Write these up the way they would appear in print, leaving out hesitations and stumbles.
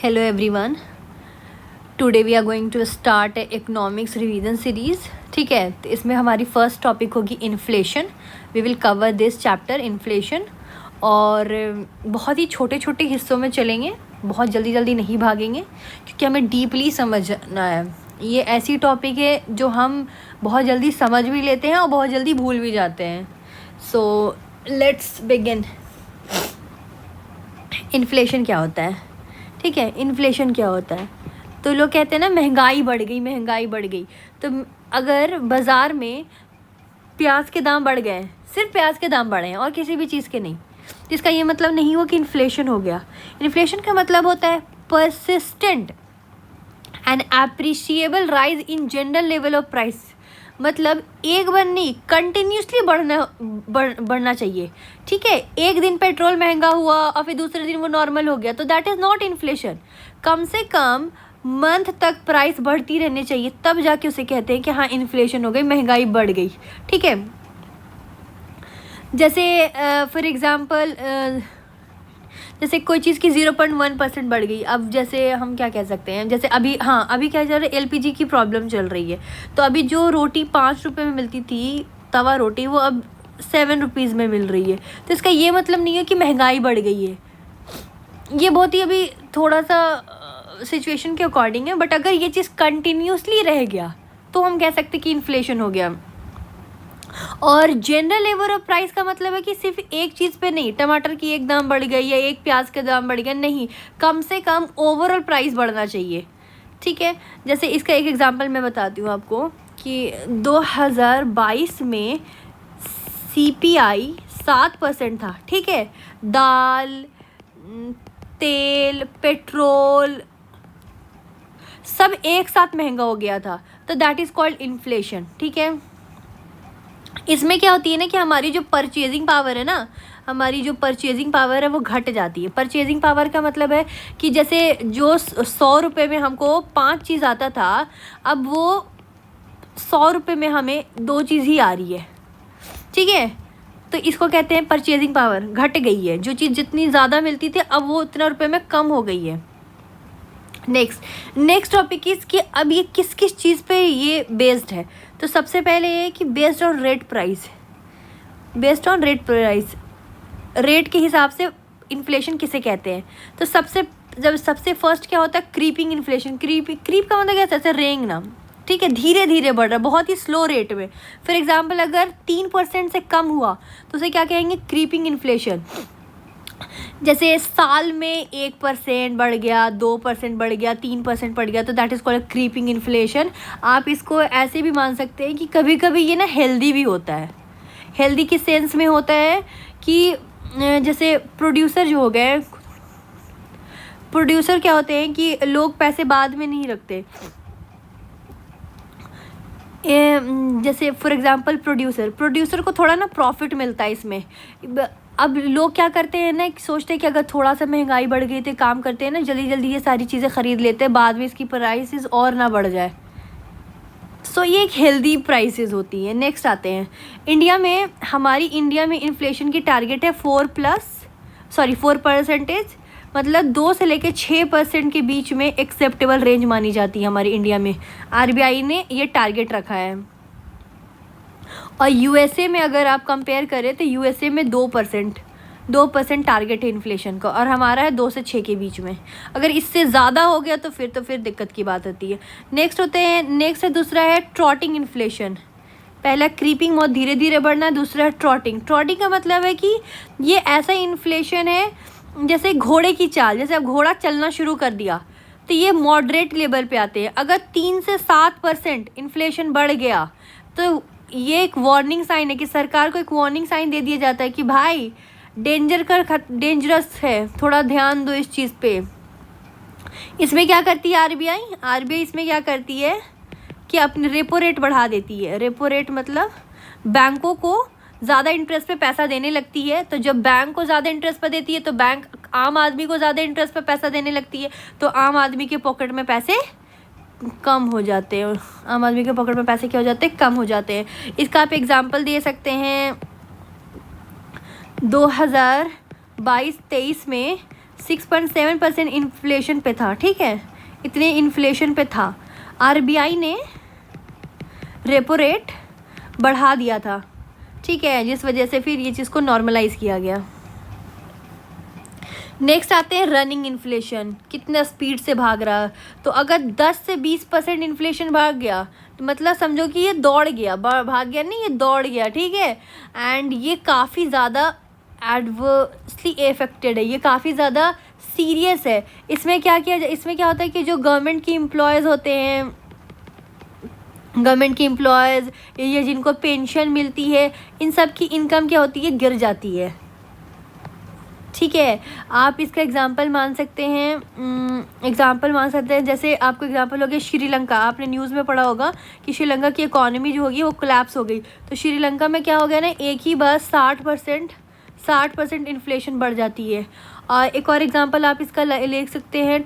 Hello everyone. Today we are going to start a economics revision series. ठीक है, तो इसमें हमारी फर्स्ट टॉपिक होगी inflation. We will cover this chapter inflation और बहुत ही छोटे छोटे हिस्सों में चलेंगे, बहुत जल्दी जल्दी नहीं भागेंगे क्योंकि हमें डीपली समझना है. ये ऐसी टॉपिक है जो हम बहुत जल्दी समझ भी लेते हैं और बहुत जल्दी भूल भी जाते हैं. So let's begin. इन्फ्लेशन क्या होता है? ठीक है, इन्फ्लेशन क्या होता है? तो लोग कहते हैं ना महंगाई बढ़ गई. तो अगर बाज़ार में प्याज के दाम बढ़ गए, सिर्फ प्याज के दाम बढ़े हैं और किसी भी चीज़ के नहीं, जिसका ये मतलब नहीं हुआ कि इन्फ्लेशन हो गया. इन्फ्लेशन का मतलब होता है persistent and appreciable rise in general level of price. मतलब एक बार नहीं, कंटिन्यूसली बढ़ना चाहिए. ठीक है, एक दिन पेट्रोल महंगा हुआ और फिर दूसरे दिन वो नॉर्मल हो गया, तो दैट इज़ नॉट इन्फ्लेशन. कम से कम मंथ तक प्राइस बढ़ती रहनी चाहिए, तब जाके उसे कहते हैं कि हाँ इन्फ्लेशन हो गई, महंगाई बढ़ गई. ठीक है, जैसे फॉर एग्ज़ाम्पल जैसे कोई चीज़ की 0.1% बढ़ गई. अब जैसे हम क्या कह सकते हैं, जैसे अभी क्या चल रहा है, LPG की प्रॉब्लम चल रही है. तो अभी जो रोटी 5 रुपये में मिलती थी, तवा रोटी, वो अब 7 रुपीज़ में मिल रही है. तो इसका ये मतलब नहीं है कि महंगाई बढ़ गई है. ये बहुत ही अभी थोड़ा सा सिचुएशन के अकॉर्डिंग है, बट अगर ये चीज़ कंटिन्यूसली रह गया तो हम कह सकते कि इन्फ्लेशन हो गया. और जनरल लेवल ऑफ प्राइस का मतलब है कि सिर्फ एक चीज़ पे नहीं, टमाटर की एक दाम बढ़ गई या एक प्याज का दाम बढ़ गया, नहीं, कम से कम ओवरऑल प्राइस बढ़ना चाहिए. ठीक है, जैसे इसका एक एग्जांपल मैं बताती हूँ आपको कि 2022 में CPI 7% था. ठीक है, दाल, तेल, पेट्रोल सब एक साथ महंगा हो गया था, तो दैट इज़ कॉल्ड इन्फ्लेशन. ठीक है, इसमें क्या होती है ना कि हमारी जो परचेजिंग पावर है ना, हमारी जो परचेजिंग पावर है वो घट जाती है. परचेजिंग पावर का मतलब है कि जैसे जो 100 रुपये में हमको 5 चीज़ आता था, अब वो 100 रुपये में हमें 2 चीज़ ही आ रही है. ठीक है, तो इसको कहते हैं परचेजिंग पावर घट गई है. जो चीज़ जितनी ज़्यादा मिलती थी अब वो उतना रुपये में कम हो गई है. नेक्स्ट टॉपिक इज़ कि अब ये किस किस चीज़ पे ये बेस्ड है. तो सबसे पहले ये कि based on rate price. Rate के हिसाब से इन्फ्लेशन किसे कहते हैं. तो सबसे फर्स्ट क्या होता है, क्रीपिंग इन्फ्लेशन. क्रीप का मतलब क्या, जैसे रेंगना. ठीक है, धीरे धीरे बढ़ रहा है, बहुत ही स्लो रेट में. फॉर एग्जांपल अगर 3% से कम हुआ तो उसे क्या कहेंगे, क्रीपिंग इन्फ्लेशन. जैसे साल में 1% बढ़ गया, 2% बढ़ गया, 3% बढ़ गया, तो that is called creeping inflation. आप इसको ऐसे भी मान सकते हैं कि कभी कभी ये ना हेल्दी भी होता है. हेल्दी किस सेंस में होता है कि जैसे प्रोड्यूसर जो हो गए, प्रोड्यूसर क्या होते हैं कि लोग पैसे बाद में नहीं रखते. जैसे फॉर एग्जांपल प्रोड्यूसर को थोड़ा ना प्रॉफिट मिलता है इसमें. अब लोग क्या करते हैं ना, सोचते हैं कि अगर थोड़ा सा महंगाई बढ़ गई तो काम करते हैं ना, जल्दी जल्दी ये सारी चीज़ें ख़रीद लेते हैं, बाद में इसकी प्राइसेस और ना बढ़ जाए. सो ये एक हेल्दी प्राइसेस होती है. नेक्स्ट आते हैं इंडिया में. हमारी इंडिया में इन्फ्लेशन की टारगेट है 4%, मतलब 2 से लेकर 6% के बीच में एक्सेप्टेबल रेंज मानी जाती है हमारी इंडिया में. RBI ने ये टारगेट रखा है. और USA में अगर आप कंपेयर करें तो USA में 2% टारगेट है इन्फ्लेशन का, और हमारा है 2 से 6 के बीच में. अगर इससे ज़्यादा हो गया तो फिर दिक्कत की बात होती है. नेक्स्ट है दूसरा है ट्रॉटिंग इन्फ्लेशन. पहला क्रीपिंग, बहुत धीरे धीरे बढ़ना. दूसरा है ट्रॉटिंग का मतलब है कि ये ऐसा इन्फ्लेशन है जैसे घोड़े की चाल. जैसे अब घोड़ा चलना शुरू कर दिया तो ये मॉडरेट लेवल पे आते हैं. अगर 3 से 7% इन्फ्लेशन बढ़ गया तो ये एक वार्निंग साइन है कि सरकार को एक वार्निंग साइन दे दिया जाता है कि भाई डेंजरस है, थोड़ा ध्यान दो इस चीज़ पे. इसमें क्या करती है RBI इसमें क्या करती है कि अपनी रेपो रेट बढ़ा देती है. रेपो रेट मतलब बैंकों को ज़्यादा इंटरेस्ट पे पैसा देने लगती है. तो जब बैंक को ज़्यादा इंटरेस्ट पे देती है तो बैंक आम आदमी को ज़्यादा इंटरेस्ट पे पैसा देने लगती है, तो आम आदमी के पॉकेट में पैसे कम हो जाते हैं. आम आदमी के पॉकेट में पैसे क्या हो जाते हैं, कम हो जाते हैं. इसका आप एग्जांपल दे सकते हैं 2022-23 में 6.7% इन्फ्लेशन पे था, ठीक है, इतने इन्फ्लेशन पे था। आरबीआई ने रेपो रेट बढ़ा दिया था, ठीक है, जिस वजह से फिर ये चीज़ को नॉर्मलाइज किया गया। नेक्स्ट आते हैं रनिंग इन्फ्लेशन, कितना स्पीड से भाग रहा। तो अगर 10 से 20% इन्फ्लेशन भाग गया तो मतलब समझो कि ये दौड़ गया, भाग गया नहीं, ये दौड़ गया, ठीक है। एंड ये काफ़ी ज़्यादा एडवर्सली इफेक्टेड है, ये काफ़ी ज़्यादा सीरियस है। इसमें क्या किया जाए, इसमें क्या होता है कि जो गवर्नमेंट की एम्प्लॉयज़ होते हैं, गवर्नमेंट की एम्प्लॉयज़ या जिनको पेंशन मिलती है, इन सब की इनकम क्या होती है, गिर जाती है, ठीक है। आप इसका एग्जांपल मान सकते हैं, जैसे आपको एग्जांपल हो गया श्रीलंका। आपने न्यूज़ में पढ़ा होगा कि श्रीलंका की इकॉनमी जो होगी वो कोलैप्स हो गई। तो श्रीलंका में क्या हो गया ना, एक ही बार 60% इन्फ्लेशन बढ़ जाती है। और एक और एग्जांपल आप इसका ले सकते हैं,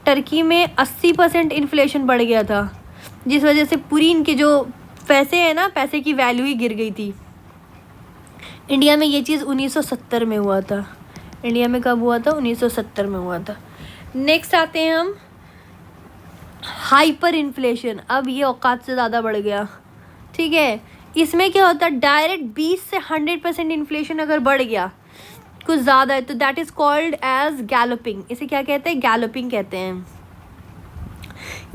टर्की में 80% इन्फ्लेशन बढ़ गया था, जिस वजह से पूरी इनके जो पैसे हैं ना, पैसे की वैल्यू ही गिर गई थी। इंडिया में ये चीज़ 1970 में हुआ था। इंडिया में कब हुआ था, 1970 में हुआ था। नेक्स्ट आते हैं हम हाइपर इन्फ्लेशन। अब ये औकात से ज़्यादा बढ़ गया, ठीक है। इसमें क्या होता है, डायरेक्ट 20 से 100% इन्फ्लेशन अगर बढ़ गया कुछ ज़्यादा है तो that is called as galloping. इसे क्या कहते हैं, गैलोपिंग कहते हैं।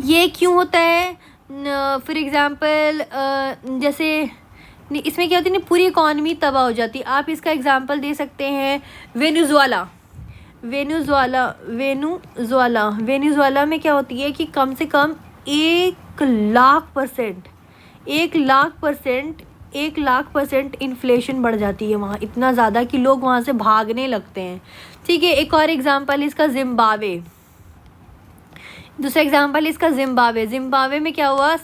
ये क्यों होता है, फॉर एग्ज़ाम्पल जैसे इसमें क्या होती है ना, पूरी इकॉनमी तबाह हो जाती है। आप इसका एग्जांपल दे सकते हैं वेनेजुएला में क्या होती है कि कम से कम 1,00,000% इन्फ्लेशन बढ़ जाती है वहाँ, इतना ज़्यादा कि लोग वहाँ से भागने लगते हैं, ठीक है। एक और एग्जांपल इसका जिम्बाब्वे, दूसरा एग्जांपल इसका जिम्बाब्वे में क्या हुआ,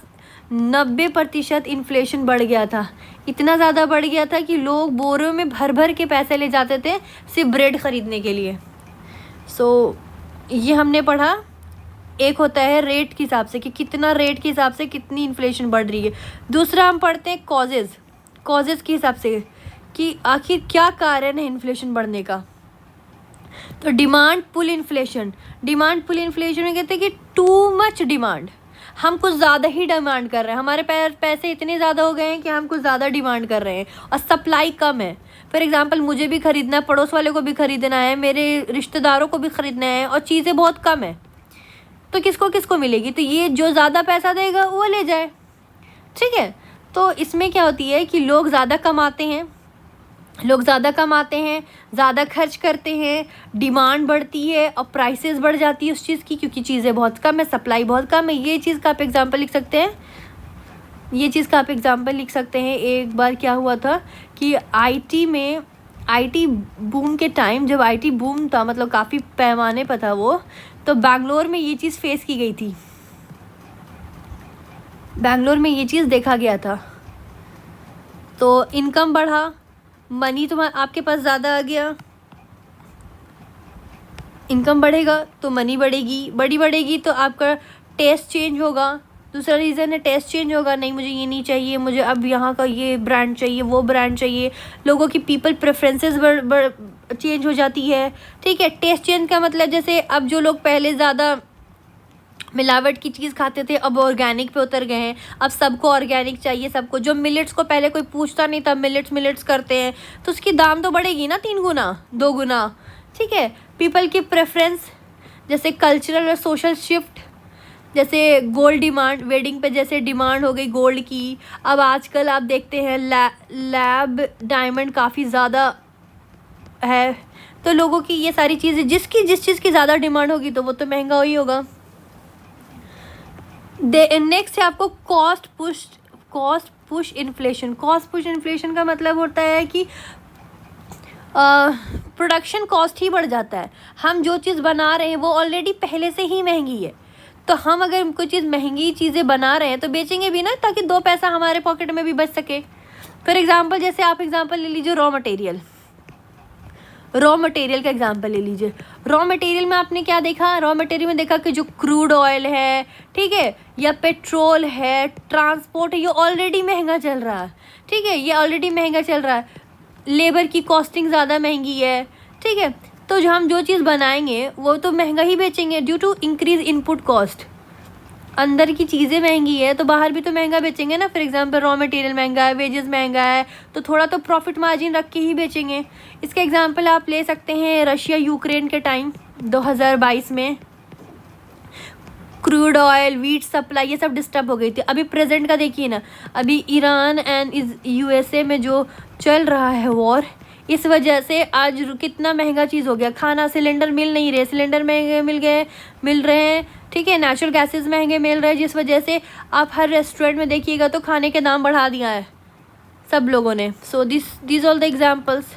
90% इन्फ्लेशन बढ़ गया था। इतना ज़्यादा बढ़ गया था कि लोग बोरों में भर भर के पैसे ले जाते थे सिर्फ ब्रेड ख़रीदने के लिए। ये हमने पढ़ा। एक होता है रेट के हिसाब से कि कितना रेट के हिसाब से कितनी इन्फ्लेशन बढ़ रही है। दूसरा हम पढ़ते हैं कॉजेज़ के हिसाब से कि आखिर क्या कारण है इन्फ्लेशन बढ़ने का। तो डिमांड पुल इन्फ्लेशन में कहते हैं कि टू मच डिमांड, हम कुछ ज़्यादा ही डिमांड कर रहे हैं, हमारे पैसे इतने ज़्यादा हो गए हैं कि हम कुछ ज़्यादा डिमांड कर रहे हैं और सप्लाई कम है। फॉर एग्जांपल मुझे भी ख़रीदना है, पड़ोस वाले को भी ख़रीदना है, मेरे रिश्तेदारों को भी ख़रीदना है और चीज़ें बहुत कम है, तो किसको मिलेगी, तो ये जो ज़्यादा पैसा देगा वो ले जाए, ठीक है। तो इसमें क्या होती है कि लोग ज़्यादा कमाते हैं, ज़्यादा खर्च करते हैं, डिमांड बढ़ती है और प्राइसेस बढ़ जाती है उस चीज़ की, क्योंकि चीज़ें बहुत कम है, सप्लाई बहुत कम है। ये चीज़ का आप एग्जांपल लिख सकते हैं। एक बार क्या हुआ था कि आईटी बूम के टाइम, जब आईटी बूम था, मतलब काफ़ी पैमाने पर था वो, तो बैंगलोर में ये चीज़ फेस की गई थी, बैंगलोर में ये चीज़ देखा गया था। तो इनकम बढ़ा, मनी तो आपके पास ज़्यादा आ गया, इनकम बढ़ेगा तो मनी बढ़ेगी तो आपका टेस्ट चेंज होगा। दूसरा रीज़न है टेस्ट चेंज होगा, नहीं मुझे ये नहीं चाहिए, मुझे अब यहाँ का ये ब्रांड चाहिए, वो ब्रांड चाहिए। लोगों की पीपल प्रेफरेंसेस चेंज हो जाती है, ठीक है। टेस्ट चेंज का मतलब जैसे अब जो लोग पहले ज़्यादा मिलावट की चीज़ खाते थे अब ऑर्गेनिक पे उतर गए हैं, अब सबको ऑर्गेनिक चाहिए, सबको। जो मिलेट्स को पहले कोई पूछता नहीं था, मिलेट्स करते हैं, तो उसकी दाम तो बढ़ेगी ना 3 गुना 2 गुना, ठीक है। पीपल की प्रेफरेंस, जैसे कल्चरल और सोशल शिफ्ट, जैसे गोल्ड डिमांड, वेडिंग पे जैसे डिमांड हो गई गोल्ड की। अब आजकल आप देखते हैं लैब डायमंड काफ़ी ज़्यादा है, तो लोगों की ये सारी चीज़ें, जिस चीज़ की ज़्यादा डिमांड होगी तो वो तो महंगा ही होगा। नेक्स्ट है आपको कॉस्ट पुश इन्फ्लेशन का मतलब होता है कि प्रोडक्शन कॉस्ट ही बढ़ जाता है। हम जो चीज़ बना रहे हैं वो ऑलरेडी पहले से ही महंगी है, तो हम अगर कोई चीज़ महंगी चीज़ें बना रहे हैं तो बेचेंगे भी ना, ताकि 2 पैसा हमारे पॉकेट में भी बच सके। फॉर एग्जांपल जैसे आप एग्जांपल ले लीजिए रॉ मटेरियल का एग्जांपल ले लीजिए। रॉ मटेरियल में आपने क्या देखा, रॉ मटेरियल में देखा कि जो क्रूड ऑयल है, ठीक है, या पेट्रोल है, ट्रांसपोर्ट है, ये ऑलरेडी महंगा चल रहा है, ठीक है, ये ऑलरेडी महंगा चल रहा है। लेबर की कॉस्टिंग ज़्यादा महंगी है, ठीक है। तो जो हम जो चीज़ बनाएंगे वो तो महंगा ही बेचेंगे due to increase input cost. अंदर की चीज़ें महंगी है तो बाहर भी तो महंगा बेचेंगे ना। फॉर एग्जांपल रॉ मटेरियल महंगा है, वेजेस महंगा है, तो थोड़ा तो प्रॉफिट मार्जिन रख के ही बेचेंगे। इसका एग्जांपल आप ले सकते हैं रशिया यूक्रेन के टाइम 2022 में क्रूड ऑयल, वीट सप्लाई ये सब डिस्टर्ब हो गई थी। अभी प्रेजेंट का देखिए ना, अभी ईरान एंड यूएसए में जो चल रहा है वॉर, इस वजह से आज कितना महंगा चीज़ हो गया। खाना सिलेंडर मिल नहीं रहे, सिलेंडर महंगे मिल रहे हैं, ठीक है, नेचुरल गैसेस महंगे मिल रहे हैं, जिस वजह से आप हर रेस्टोरेंट में देखिएगा तो खाने के दाम बढ़ा दिया है सब लोगों ने। So this all the examples.